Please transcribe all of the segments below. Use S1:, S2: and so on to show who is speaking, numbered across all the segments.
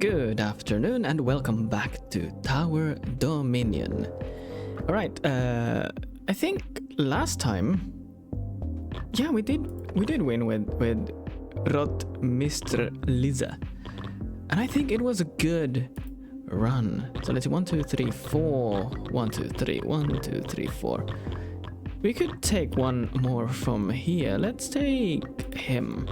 S1: Good afternoon and welcome back to Tower Dominion. Alright, I think last time, yeah, we did win with Rot Mr. Liza. And I think it was a good run. So let's see, 1, 2, 3, 4. 1, 2, 3, 1, 2, 3, 4. We could take one more from here. Let's take him.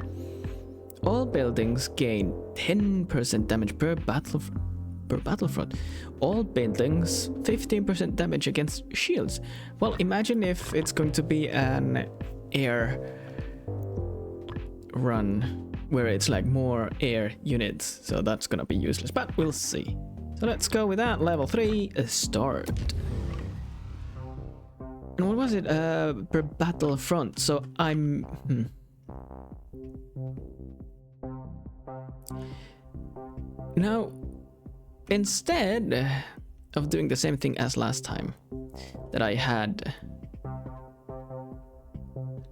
S1: All buildings gain 10% damage per battlefront. All buildings 15% damage against shields. Well, imagine if it's going to be an air run where it's like more air units, so that's gonna be useless, but we'll see. So let's go with that. Level 3 start. And what was it per battlefront? So I'm Now, instead of doing the same thing as last time, that I had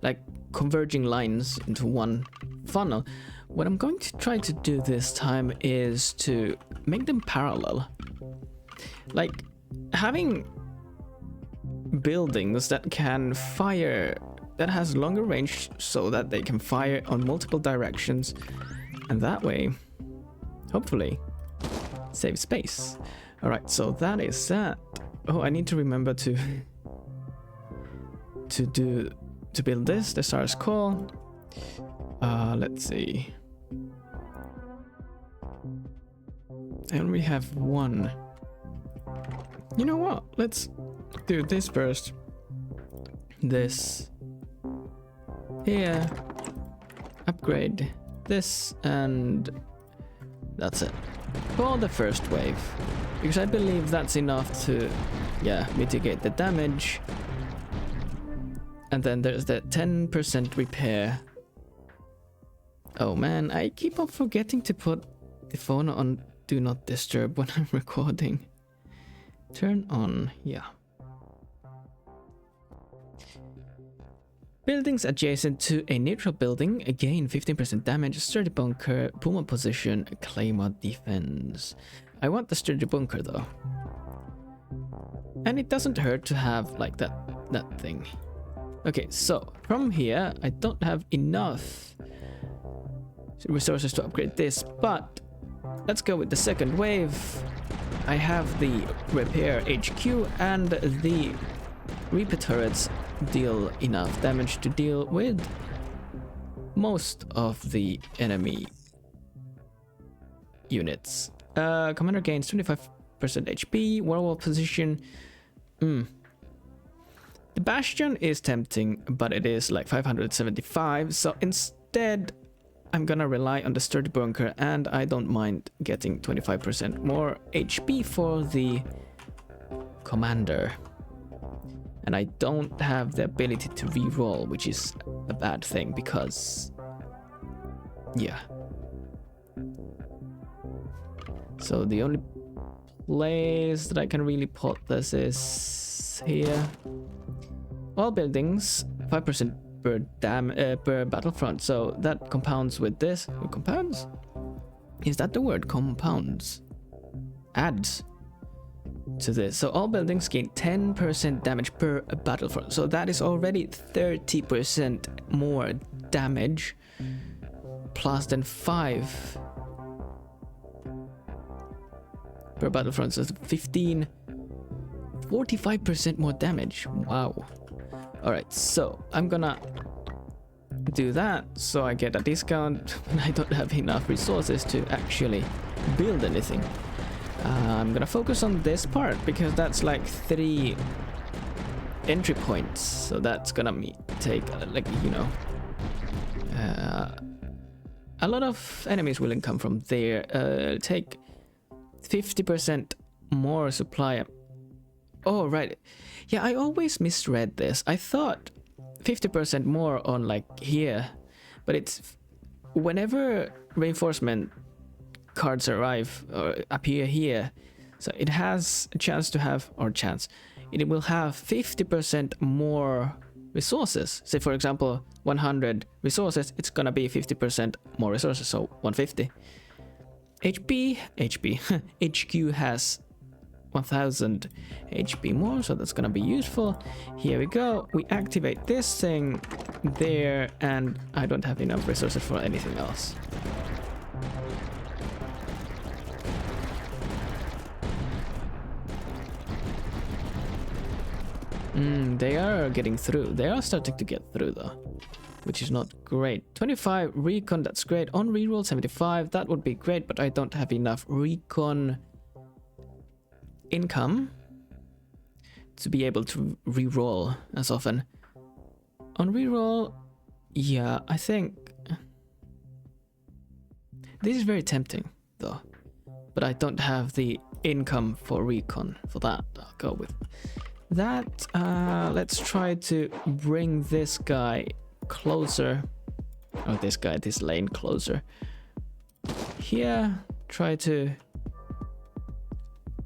S1: like converging lines into one funnel, what I'm going to try to do this time is to make them parallel. Like having buildings that can fire, that has longer range so that they can fire on multiple directions, and that way hopefully save space. All right, so that is that. Oh, I need to remember to build this, the SARS call. Let's see, I only have one. You know what, let's do this first. This here, upgrade this, and that's it for the first wave, because I believe that's enough to, yeah, mitigate the damage. And then there's the 10% repair. Oh man, I keep on forgetting to put the phone on do not disturb when I'm recording. Turn on, yeah. Buildings adjacent to a neutral building gain 15% damage, sturdy bunker, Puma position, claymore defense. I want the sturdy bunker though. And it doesn't hurt to have like that thing. Okay, so from here, I don't have enough resources to upgrade this, but let's go with the second wave. I have the repair HQ, and the Reaper turrets deal enough damage to deal with most of the enemy units. Commander gains 25% HP, Warwall position. The Bastion is tempting, but it is like 575, so instead I'm gonna rely on the sturdy bunker, and I don't mind getting 25% more HP for the commander. And I don't have the ability to reroll, which is a bad thing because, yeah. So the only place that I can really put this is here. All buildings 5% per battlefront, so that compounds with this. Compounds? Is that the word? Compounds. Adds to this. So all buildings gain 10% damage per battlefront. So that is already 30% more damage, plus then 5 per battlefront. So 15, 45% more damage. Wow. All right, so I'm gonna do that so I get a discount when I don't have enough resources to actually build anything. I'm gonna focus on this part because that's like 3 entry points, so that's gonna take like, you know, a lot of enemies will come from there. Take 50% more supply. Oh right, yeah, I always misread this. I thought 50% more on like here, but it's whenever reinforcement cards arrive or appear here, so it has a chance to have, or chance, it will have 50% more resources. Say for example 100 resources, it's gonna be 50% more resources, so 150. HP. HQ has 1000 HP more, so that's gonna be useful. Here we go. We activate this thing there, and I don't have enough resources for anything else. They are getting through. They are starting to get through though, which is not great. 25 recon, that's great. On reroll 75, that would be great, but I don't have enough recon income to be able to reroll as often. On reroll, yeah, I think this is very tempting though, but I don't have the income for recon for that. I'll go with that. Let's try to bring this guy closer, or this lane closer. Here, try to,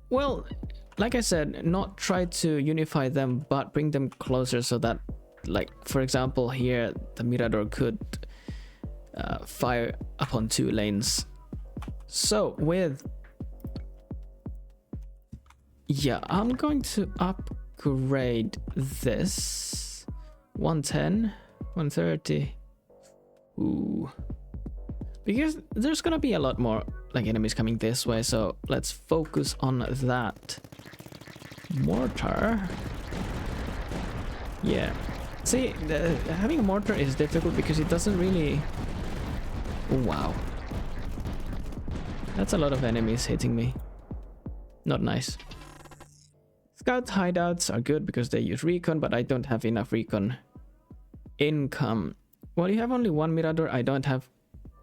S1: well, like I said, not try to unify them, but bring them closer so that, like, for example, here the Mirador could fire upon 2 lanes. So with, yeah, I'm going to upgrade this 110, 130. Ooh, because there's gonna be a lot more like enemies coming this way, so let's focus on that. Mortar, yeah. See, having a mortar is difficult because it doesn't really, wow, that's a lot of enemies hitting me. Not nice. Scout hideouts are good because they use recon, but I don't have enough recon income. Well, you have only 1 Mirador. I don't have.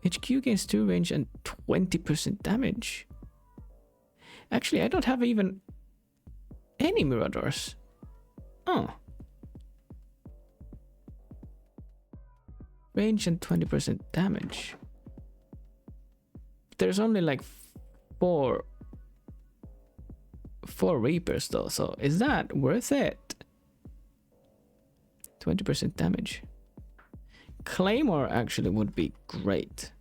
S1: HQ gains 2 range and 20% damage. Actually, I don't have even any Miradors. Oh. Range and 20% damage. There's only like 4 Reapers though, so is that worth it? 20% damage. Claymore actually would be great.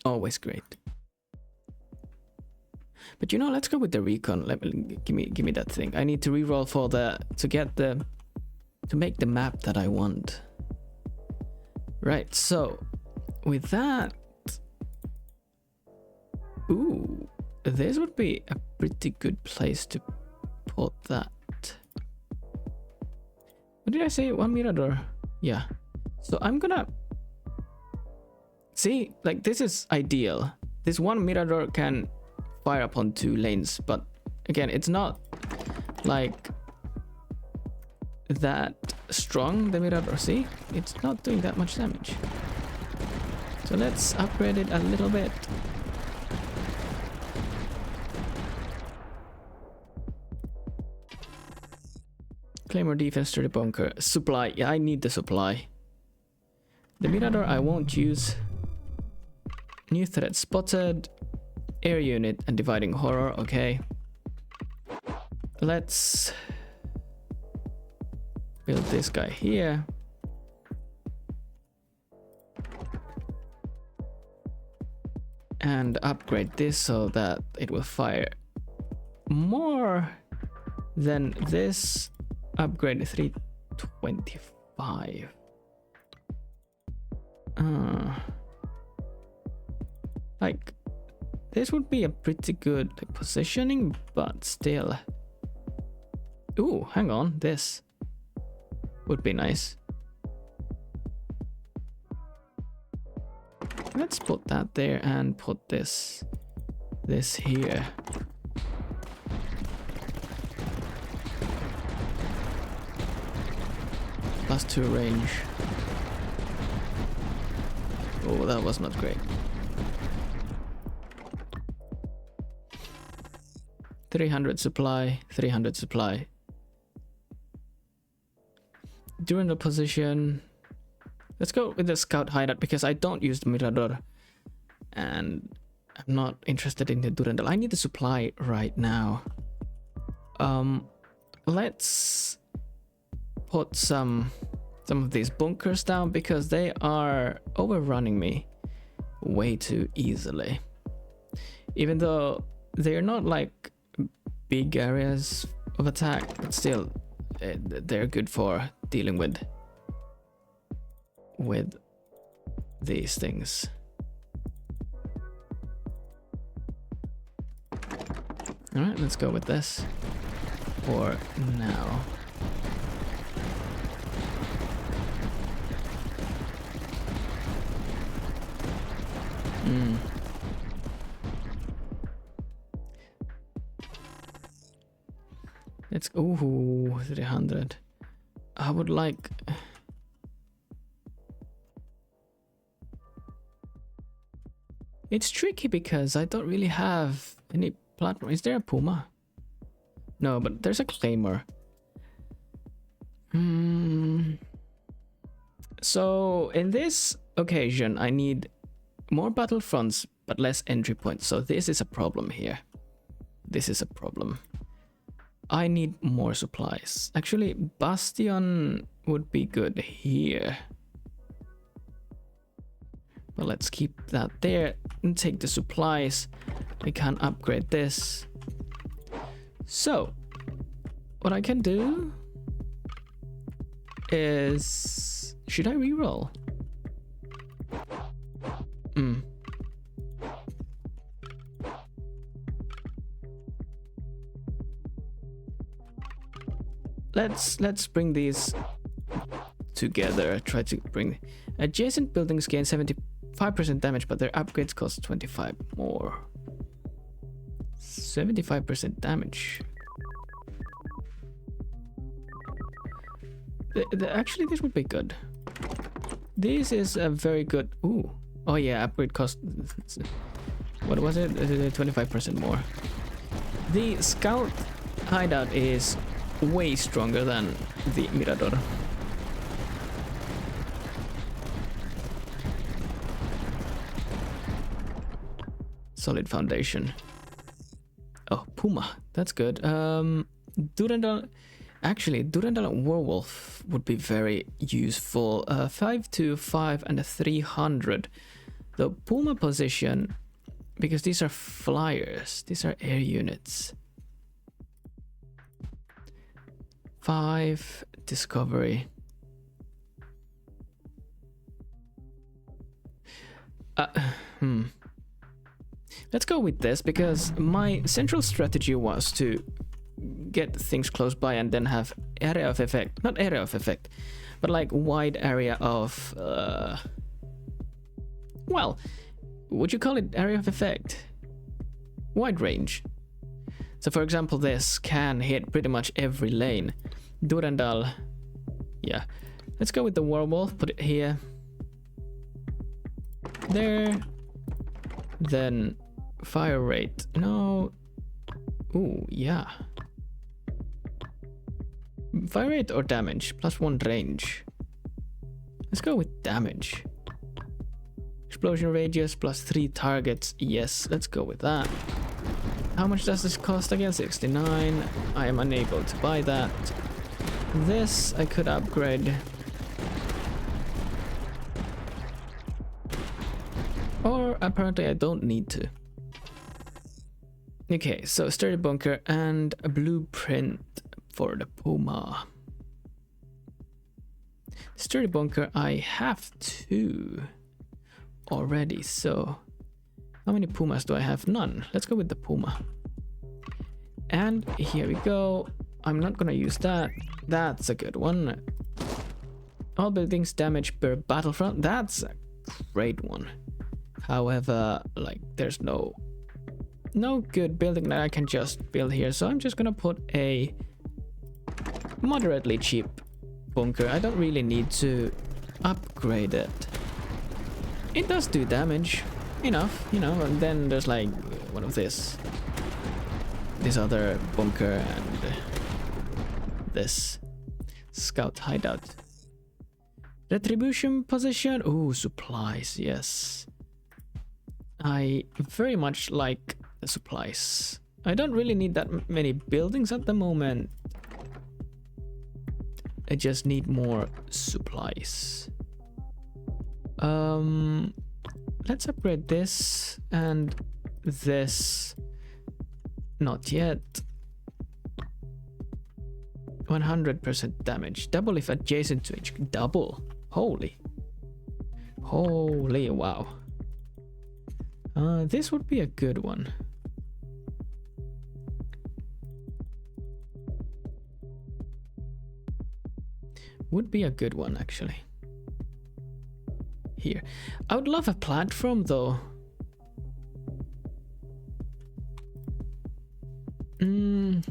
S1: Always great. But you know, let's go with the recon. Give me that thing. I need to reroll for to make the map that I want. Right, so with that, ooh, this would be a pretty good place to put that. What did I say? 1 Mirador? Yeah. So I'm gonna see, like, this is ideal. This 1 Mirador can fire upon 2 lanes, but again, it's not like that strong, the Mirador. See, it's not doing that much damage. So let's upgrade it a little bit. Claymore defense, sturdy bunker, supply. Yeah, I need the supply. The Mirador I won't use. New threat spotted. Air unit and dividing horror. Okay. Let's build this guy here. And upgrade this so that it will fire more than this. Upgrade 325. Like, this would be a pretty good positioning, but still. Ooh, hang on, this would be nice. Let's put that there and put this here. +2 range. Oh, that was not great. 300 supply, 300 supply. During the position, let's go with the scout hideout because I don't use the Mirador and I'm not interested in the Durandal. I need the supply right now. Let's put some of these bunkers down because they are overrunning me way too easily. Even though they're not like big areas of attack, but still they're good for dealing with these things. All right, let's go with this for now. Let's go. Ooh, 300. I would like. It's tricky because I don't really have any platform. Is there a Puma? No, but there's a Claymore. So in this occasion, I need more battlefronts, but less entry points. So this is a problem here. This is a problem. I need more supplies. Actually, Bastion would be good here. But let's keep that there and take the supplies. We can upgrade this. So, what I can do is... Should I reroll? Let's bring these together. Try to bring adjacent buildings gain 75% damage, but their upgrades cost 25 more. 75% damage. Actually, this would be good. This is a very good. Ooh. Oh yeah, upgrade cost. What was it? 25% more. The scout hideout is way stronger than the Mirador. Solid foundation. Oh, Puma. That's good. Durandal. Actually, Durandal Werewolf would be very useful. 525 and a 300. The Puma position, because these are flyers. These are air units. 5 discovery. Let's go with this, because my central strategy was to get things close by and then have area of effect. Not area of effect, but like wide area of... well, would you call it area of effect? Wide range. So for example, this can hit pretty much every lane. Durandal. Yeah. Let's go with the werewolf. Put it here. There. Then fire rate. No. Ooh, yeah. Fire rate or damage? +1 range. Let's go with damage. Explosion radius +3 targets. Yes, let's go with that. How much does this cost again? 69. I am unable to buy that. This I could upgrade. Or apparently I don't need to. Okay, so sturdy bunker and a blueprint for the Puma. Sturdy bunker, I have 2 already, so how many Pumas do I have? None. Let's go with the Puma. And here we go. I'm not gonna use that. That's a good one. All buildings damage per battlefront. That's a great one. However, like there's no good building that I can just build here, so I'm just gonna put a moderately cheap bunker. I don't really need to upgrade it. It does do damage enough, you know, and then there's like one of this other bunker and this scout hideout. Retribution position. Ooh, supplies. Yes, I very much like the supplies. I don't really need that many buildings at the moment. I just need more supplies. let's upgrade this and this. Not yet. 100% damage. Double if adjacent to each. Double. Holy. Holy wow. This would be a good one. Would be a good one actually. Here. I would love a platform though.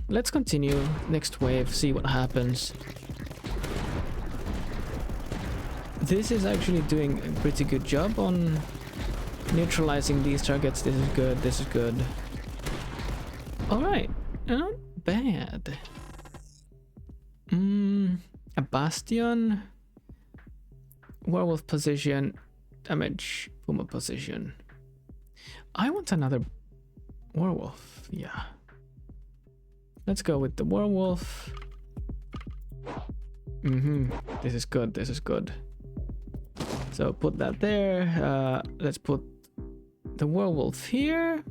S1: Let's continue. Next wave, see what happens. This is actually doing a pretty good job on neutralizing these targets. This is good, this is good. Alright, not bad. A bastion. Werewolf position. Damage. Puma position. I want another werewolf, yeah. Let's go with the werewolf. This is good, this is good. So put that there. Let's put the werewolf here.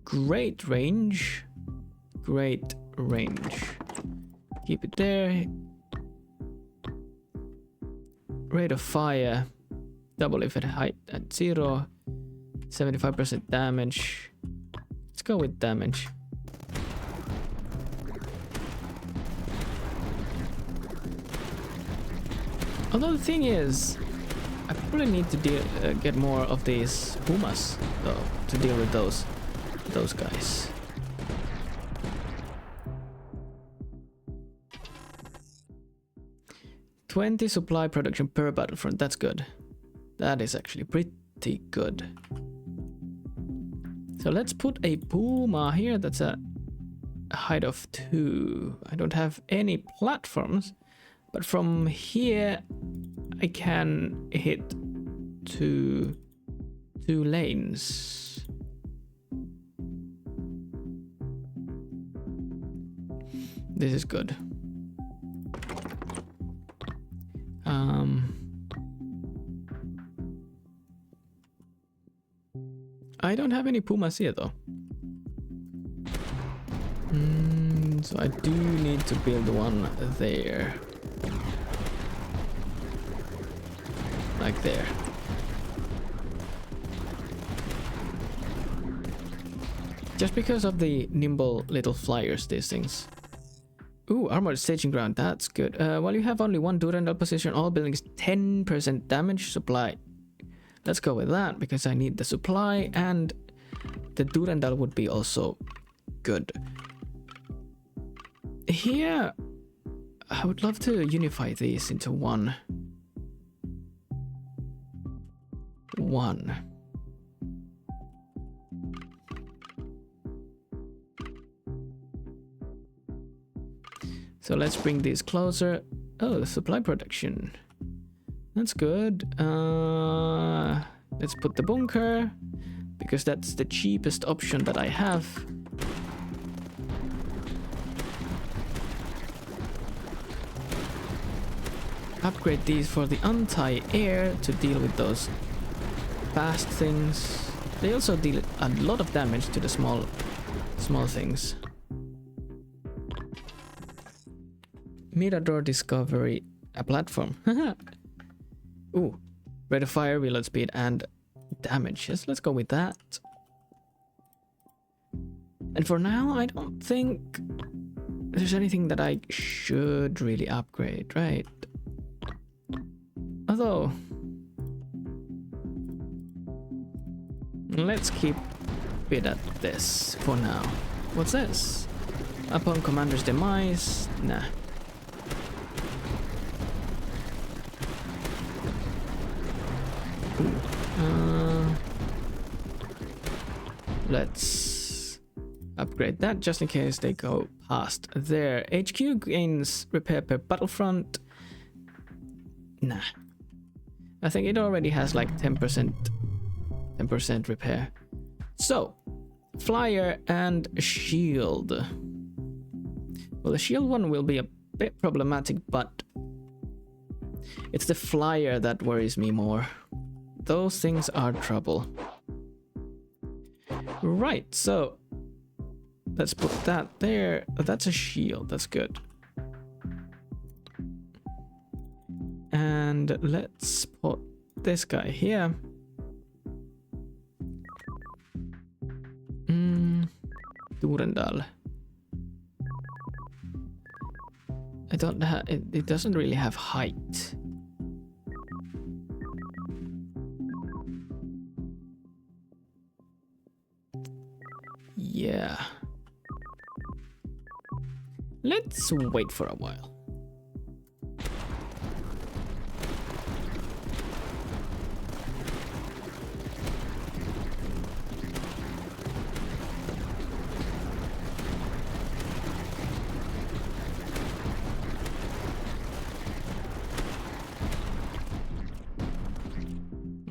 S1: Great range. Great range. Keep it there. Rate of fire. Double if it height at 0. 75% damage. Let's go with damage. Although the thing is, I probably need to get more of these pumas though to deal with those guys. $20 supply production per battlefront. That's good. That is actually pretty good. So let's put a puma here. That's a height of 2. I don't have any platforms, but from here I can hit two lanes. This is good. I don't have any pumas here though. So I do need to build one there. Like there. Just because of the nimble little flyers, these things. Ooh, armored staging ground, that's good. While you have only one Durandal position, all buildings 10% damage supply. Let's go with that, because I need the supply, and the Durandal would be also good. Here, I would love to unify these into one. So let's bring these closer. Oh, the supply production. That's good. Let's put the bunker, because that's the cheapest option that I have. Upgrade these for the anti-air to deal with those fast things. They also deal a lot of damage to the small things. Mirador Discovery, a platform. Ooh, rate of fire, reload speed, and damage. Yes, let's go with that. And for now, I don't think there's anything that I should really upgrade, right? Although, let's keep it at this for now. What's this? Upon commander's demise? Nah. Let's upgrade that just in case they go past there. HQ gains repair per battlefront. Nah. I think it already has like 10% repair. So, flyer and shield. Well, the shield one will be a bit problematic, but it's the flyer that worries me more. those things are trouble. Right, so let's put that there. That's a shield, that's good. And let's put this guy here. Durendal. I don't have it doesn't really have height. Yeah. Let's wait for a while.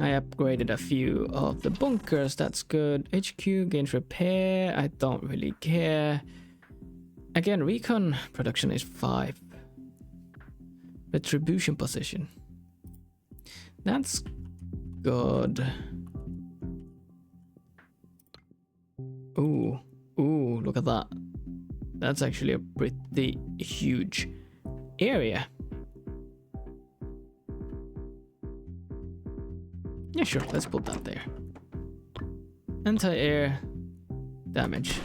S1: I upgraded a few of the bunkers, that's good. HQ gains repair, I don't really care. Again, recon production is 5. Retribution position. That's good. Ooh, look at that. That's actually a pretty huge area. Yeah, sure, let's put that there. Anti-air damage.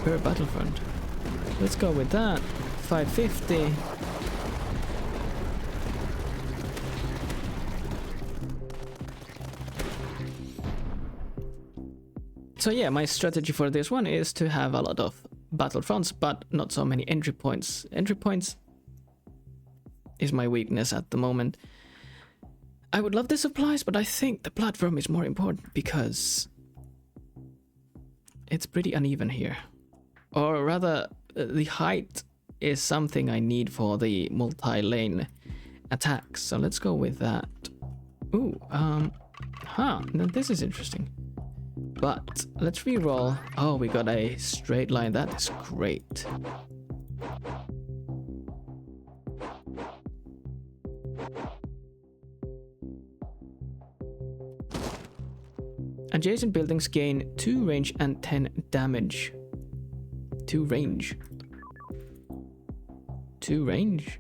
S1: Per battlefront. Let's go with that. 550. So yeah, my strategy for this one is to have a lot of battlefronts, but not so many entry points. Entry points is my weakness at the moment. I would love the supplies, but I think the platform is more important because it's pretty uneven here. Or rather, the height is something I need for the multi-lane attacks. So let's go with that. Ooh, now this is interesting. But let's re-roll. Oh, we got a straight line. That is great. Adjacent buildings gain 2 range and 10 damage. 2 range. 2 range?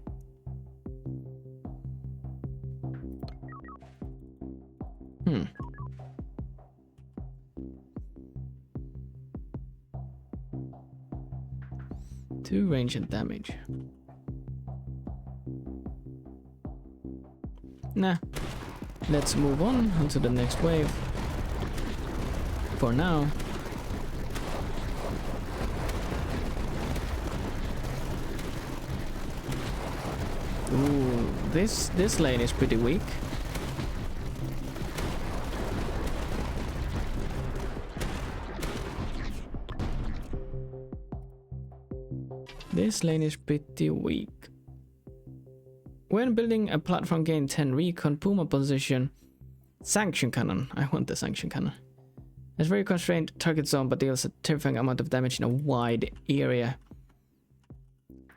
S1: Two range and damage. Nah. Let's move on to the next wave. For now. Ooh, this lane is pretty weak. This lane is pretty weak. When building a platform, gain 10 recon, Puma position, sanction cannon. I want the sanction cannon. It's very constrained target zone, but deals a terrifying amount of damage in a wide area.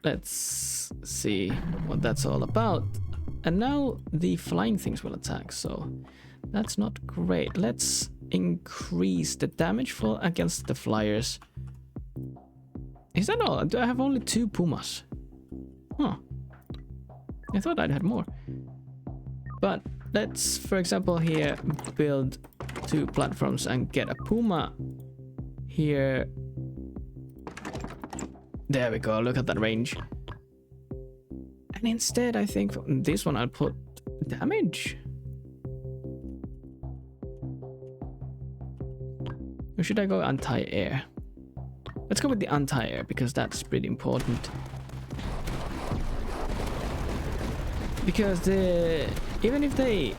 S1: Let's see what that's all about. And now the flying things will attack, so that's not great. Let's increase the damage for against the flyers. Is that all? Do I have only 2 Pumas? Huh. I thought I'd had more. But let's, for example, here build 2 platforms and get a Puma here. There we go, look at that range. And instead, I think for this one I'll put damage. Or should I go anti-air? Let's go with the anti-air because that's pretty important. Because even if they...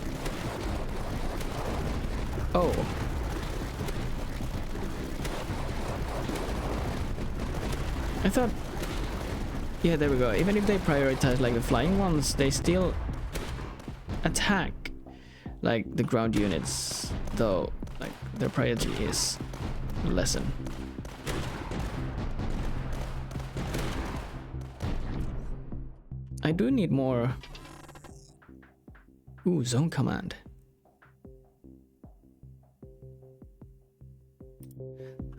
S1: Oh. I thought... Yeah, there we go. Even if they prioritize like the flying ones, they still attack like the ground units, though like their priority is lessened. I do need more. Ooh, zone command.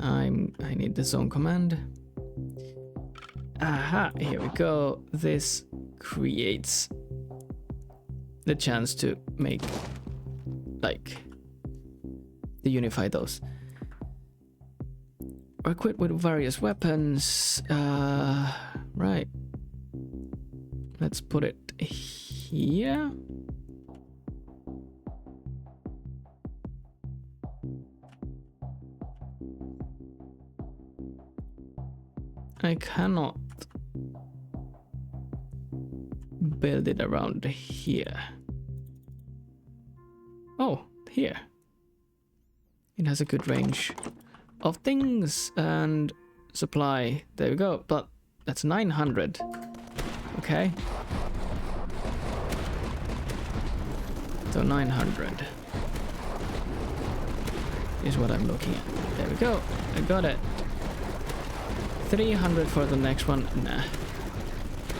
S1: I need the zone command. Aha, here we go. This creates the chance to make, like, to unify those. Or equipped with various weapons. Right. Let's put it here. I cannot build it around here. Oh, here. It has a good range of things and supply. There we go. But that's 900. Okay. So 900 is what I'm looking at. There we go. I got it. 300 for the next one. Nah.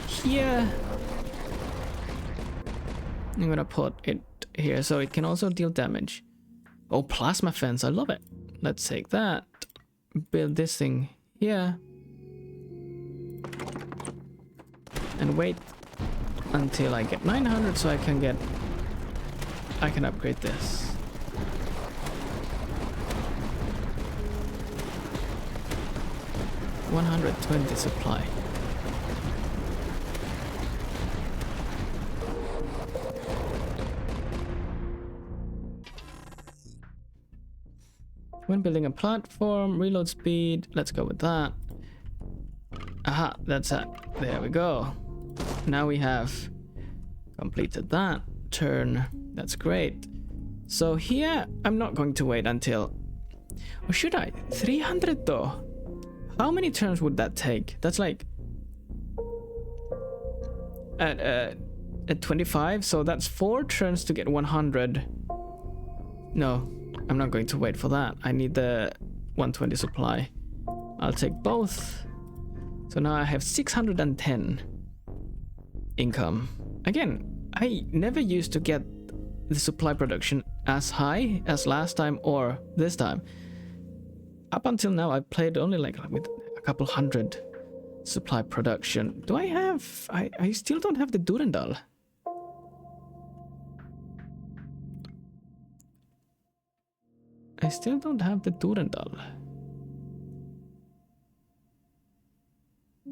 S1: Here. I'm gonna put it here so it can also deal damage. Oh, plasma fence. I love it. Let's take that. Build this thing here. And wait until I get 900 so I can upgrade this. $120 supply. When building a platform, reload speed, let's go with that. Aha, that's it. There we go. Now we have completed that turn. That's great. So here, I'm not going to wait until... Or should I? 300 though. How many turns would that take? That's like... At 25, so that's 4 turns to get 100. No, I'm not going to wait for that. I need the 120 supply. I'll take both. So now I have 610 income. Again, I never used to get the supply production as high as last time or this time. Up until now, I played only like with a couple hundred supply production. Do I have... I still don't have the Durendal. I still don't have the Durendal.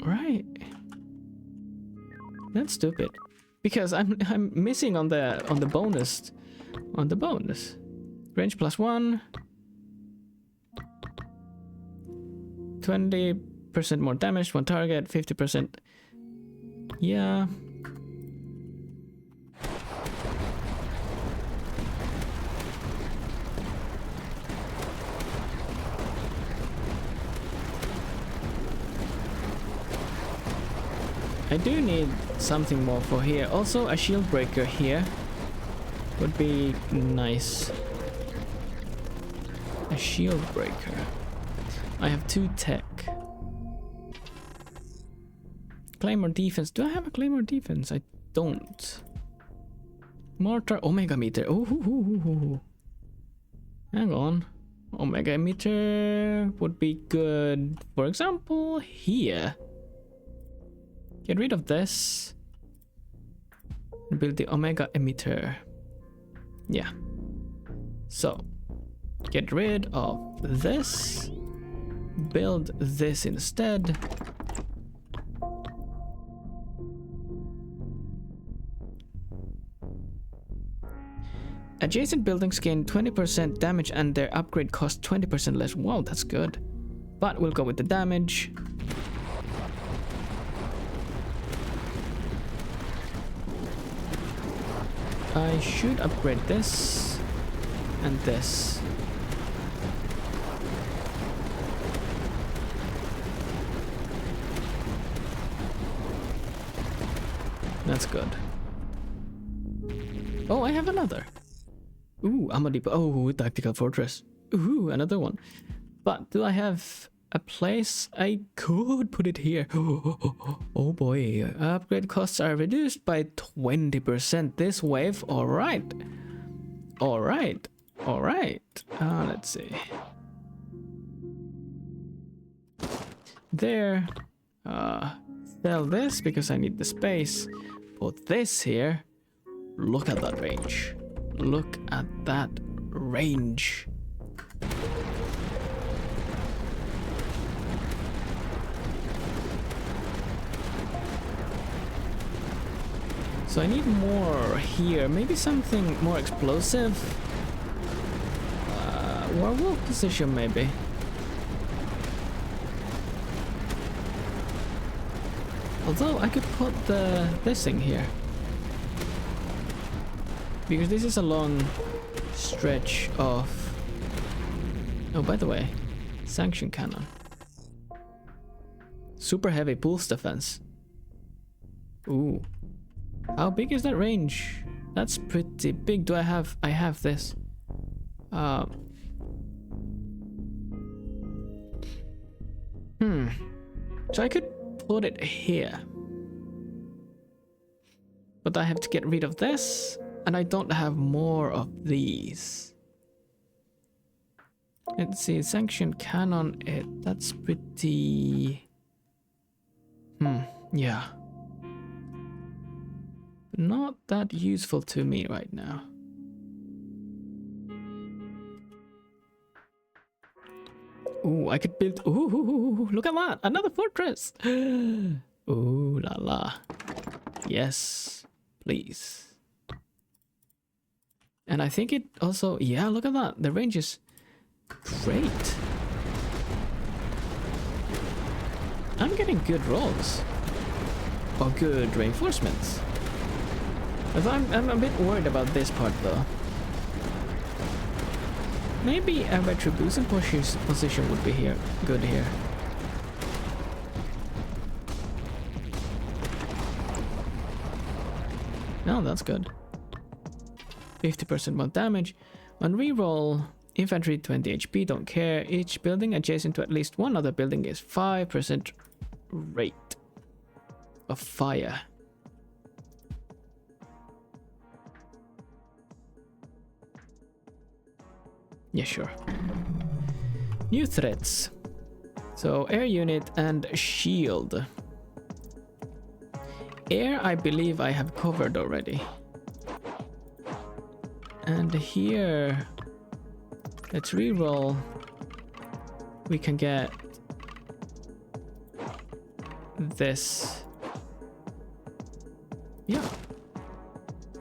S1: Right. That's stupid. Because I'm missing on the bonus. On the bonus. Range +1. 20% more damage to one target, 50%. Yeah. I do need something more for here. Also, a shield breaker here would be nice. A shield breaker. I have 2 tech. Claymore defense. Do I have a claymore defense? I don't. Mortar omega meter. Oh, hang on. Omega meter would be good. For example, here. Get rid of this. And build the omega emitter. Yeah. So, get rid of this. Build this instead. Adjacent buildings gain 20% damage and their upgrade costs 20% less. Wow, that's good. But we'll go with the damage. I should upgrade this and this. That's good. Oh, I have another. Ooh, Amadipa. Oh, tactical fortress. Ooh, another one. But do I have a place I could put it here. Oh boy, upgrade costs are reduced by 20% this wave. All right. All right. All right. Let's see. There. Sell this because I need the space. Put this here. Look at that range. Look at that range. So I need more here. Maybe something more explosive. Warwolf position maybe. Although I could put this thing here. Because this is a long stretch of... Oh, by the way, sanction cannon. Super heavy pulse defense. Ooh. How big is that range? That's pretty big. Do I have... I have this. So I could put it here. But I have to get rid of this. And I don't have more of these. Let's see, sanction cannon, that's pretty... yeah. Not that useful to me right now. Ooh, I could build... Ooh, look at that! Another fortress! Ooh la la. Yes, please. And I think it also... Yeah, look at that. The range is great. I'm getting good rolls. Or good reinforcements. But I'm a bit worried about this part though. Maybe a retribution position would be here. Good here. No, that's good. 50% more damage. On reroll, infantry 20 HP, don't care. Each building adjacent to at least one other building is 5% rate of fire. Yeah, sure. New threats. So air unit and shield. Air, I believe I have covered already. And here, let's reroll. We can get this. Yeah.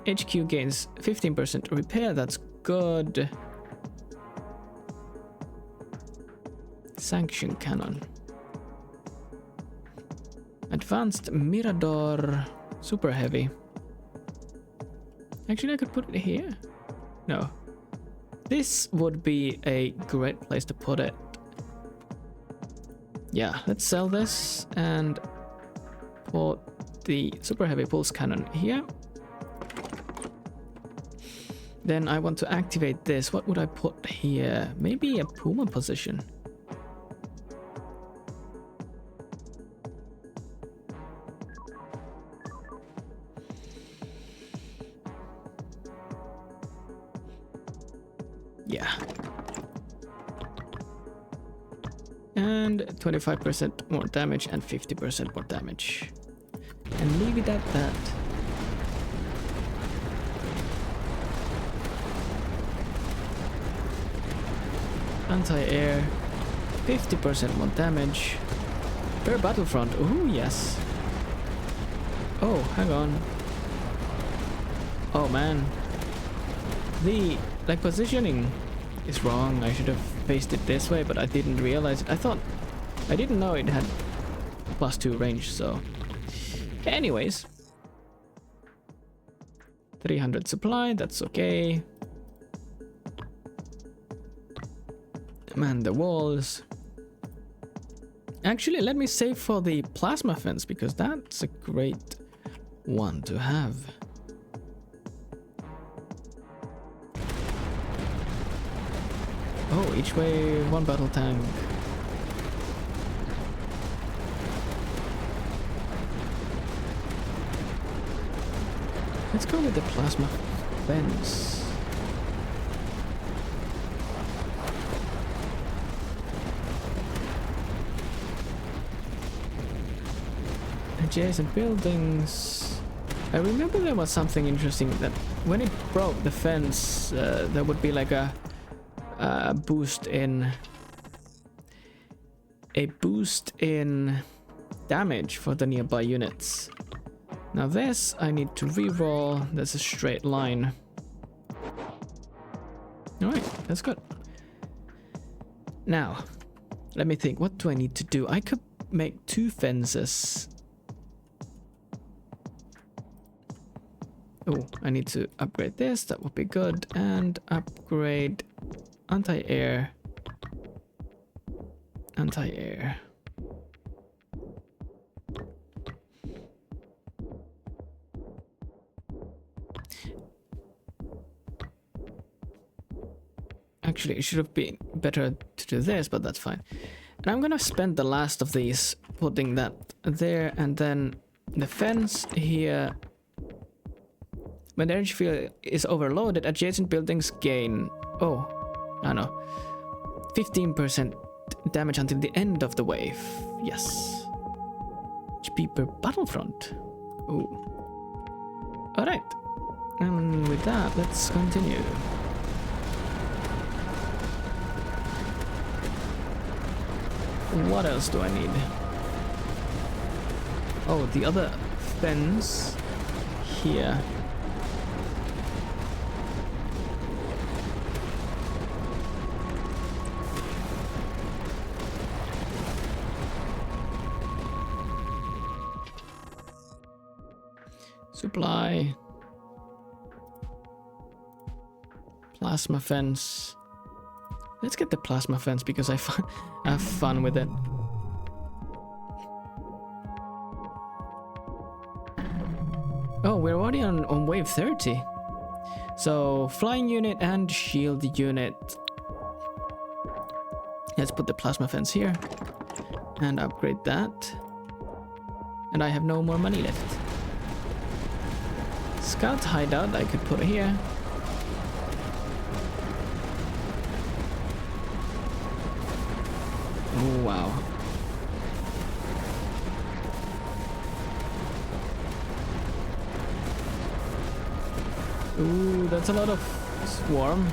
S1: HQ gains 15% repair, that's good. Sanction cannon. Advanced Mirador, super heavy. Actually, I could put it here. No. This would be a great place to put it. Yeah, let's sell this and put the super heavy pulse cannon here. Then I want to activate this. What would I put here? Maybe a Puma position. Yeah. And 25% more damage and 50% more damage. And leave it at that. Anti-air. 50% more damage. Per battlefront. Ooh, yes. Oh, hang on. Oh, man. The... like positioning is wrong. I should have faced it this way, but I didn't realize it. I didn't know it had +2 range, so anyways, 300 supply, that's okay. Man, the walls. Actually, let me save for the plasma fence because that's a great one to have. Oh, each way, one battle tank. Let's go with the plasma fence. Adjacent buildings. I remember there was something interesting that when it broke the fence, there would be like a boost in damage for the nearby units. Now this I need to re-roll. There's a straight line. Alright, that's good. Now, let me think. What do I need to do? I could make 2 fences. Oh, I need to upgrade this. That would be good. And upgrade anti-air. Anti-air. Actually, it should have been better to do this, but that's fine. And I'm gonna spend the last of these putting that there, and then the fence here. When the energy field is overloaded, adjacent buildings gain, I don't know, 15% damage until the end of the wave. Yes. HP per battlefront. Ooh. Alright. And with that, let's continue. What else do I need? Oh, the other fence here. Supply. Plasma fence. Let's get the plasma fence because I have fun with it. Oh, we're already on wave 30. So, flying unit and shield unit. Let's put the plasma fence here. And upgrade that. And I have no more money left. Scout hideout I could put here. Oh, wow. Ooh, that's a lot of swarm.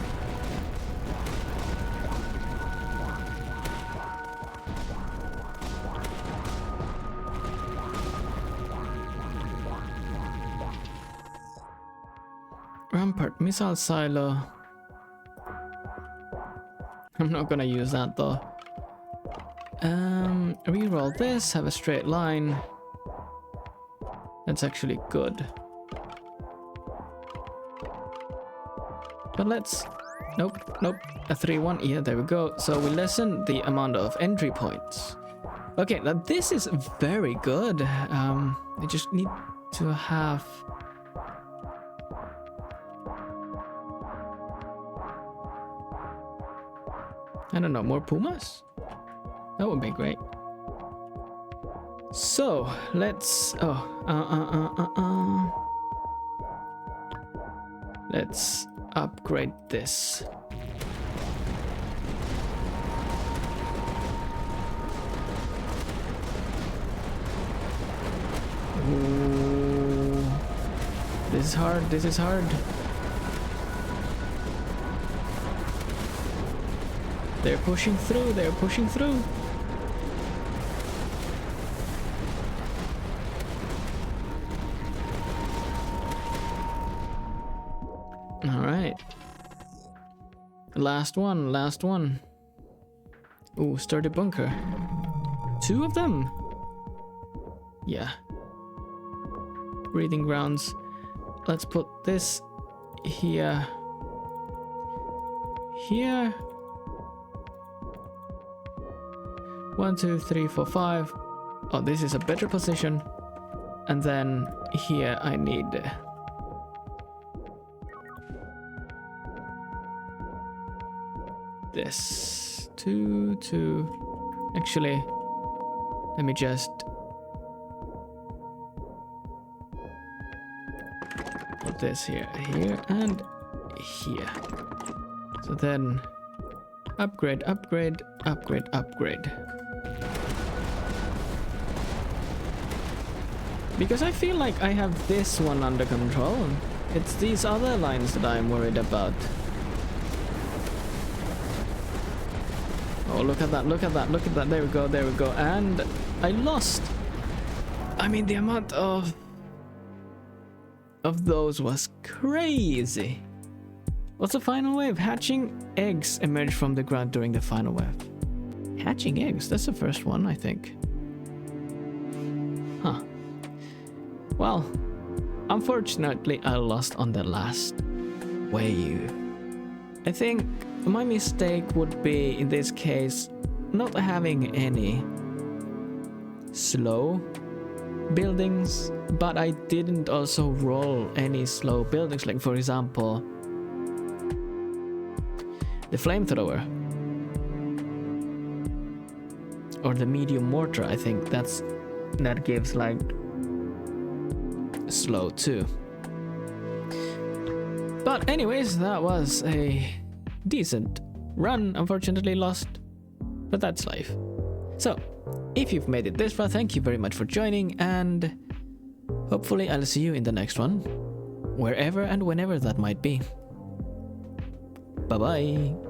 S1: Rampart missile silo. I'm not gonna use that though. Reroll this, have a straight line. That's actually good. But let's... Nope. A 3-1. Yeah, there we go. So we lessen the amount of entry points. Okay, now this is very good. I just need to have... I don't know, more Pumas? That would be great. So, let's... Let's upgrade this. Ooh. This is hard. They're pushing through. Alright. Last one. Ooh, sturdy bunker. 2 of them? Yeah. Breeding grounds. Let's put this here. Here. 1, 2, 3, 4, 5. Oh, this is a better position. And then here I need... this. 2, 2. Actually, let me just... put this here, here, and here. So then upgrade, upgrade, upgrade, upgrade. Because I feel like I have this one under control. It's these other lines that I'm worried about. Oh, look at that, look at that, look at that. There we go, there we go. And I lost. I mean, the amount of those was crazy. What's the final wave? Hatching eggs emerge from the ground during the final wave. Hatching eggs? That's the first one, I think. Huh. Well, unfortunately, I lost on the last wave. I think my mistake would be, in this case, not having any slow buildings, but I didn't also roll any slow buildings, like for example the flamethrower or the medium mortar. I think that gives like slow too. But anyways, that was a decent run. Unfortunately lost, but that's life. So if you've made it this far, thank you very much for joining, and hopefully I'll see you in the next one, wherever and whenever that might be. Bye bye.